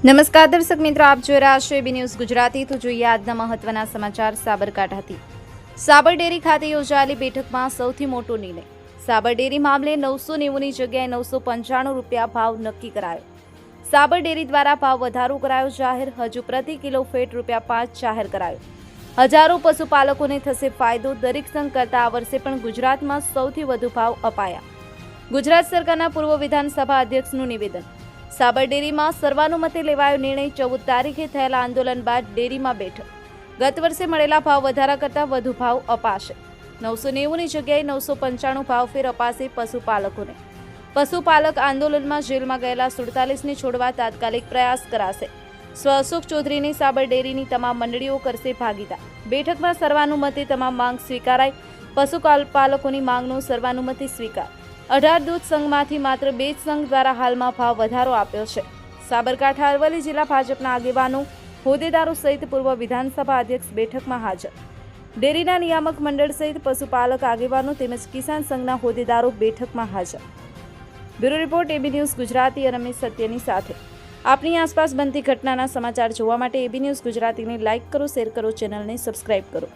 નમસ્કાર દર્શક મિત્રો, આપ જોઈ રહ્યા છો એબી ન્યૂઝ ગુજરાતી। તો જોઈએ આજના મહત્વના સમાચાર સાબરકાંઠાથી। સાબર ડેરી ખાતે યોજાયેલી બેઠકમાં સૌથી મોટો નિર્ણય। સાબર ડેરી મામલે 990ની જગ્યાએ 995 રૂપિયા ભાવ નક્કી કરાયો। સાબર ડેરી દ્વારા ભાવ વધારો કરાયો જાહેર। હજુ પ્રતિ કિલો ફેટ ₹5 જાહેર કરાયો। હજારો પશુપાલકોને થશે ફાયદો। દરેક સંઘ કરતા આ વર્ષે પણ ગુજરાતમાં સૌથી વધુ ભાવ અપાયા। ગુજરાત સરકારના પૂર્વ વિધાનસભા અધ્યક્ષનું નિવેદન। સાબર ડેરીમાં સર્વાનુમતે લેવાયો નિર્ણય। 14 તારીખે થયેલા આંદોલન બાદ ડેરીમાં બેઠક। ગત વર્ષે મળેલા ભાવ વધારા કરતાં વધુ ભાવ અપાશે। 990ની જગ્યાએ 995 ભાવ ફેર અપાશે પશુપાલકોને। પશુપાલક આંદોલનમાં જેલમાં ગયેલા 47ને છોડવા તાત્કાલિક પ્રયાસ કરાશે। સ્વ અશોક ચૌધરીની સાબર ડેરીની તમામ મંડળીઓ કરશે ભાગીદાર। બેઠકમાં સર્વાનુમતે તમામ માંગ સ્વીકારાઈ। પશુપાલકોની માંગનો સર્વાનુમતે સ્વીકાર। 18 દૂધ સંઘમાંથી માત્ર 2 સંઘ દ્વારા હાલમાં ભાવ વધારો આપ્યો છે। સાબરકાંઠા અરવલ્લી જિલ્લા ભાજપના આગેવાનો, હોદ્દેદારો સહિત પૂર્વ વિધાનસભા અધ્યક્ષ બેઠકમાં હાજર। ડેરીના નિયામક મંડળ સહિત પશુપાલક આગેવાનો તેમજ કિસાન સંઘના હોદ્દેદારો બેઠકમાં હાજર। Bureau report, AB news Gujarati. Ramesh સત્યની સાથે। આપની આસપાસ બનતી ઘટનાના સમાચાર જોવા માટે એબી ન્યૂઝ ગુજરાતીને લાઇક કરો, શેર કરો, ચેનલને સબસ્ક્રાઇબ કરો।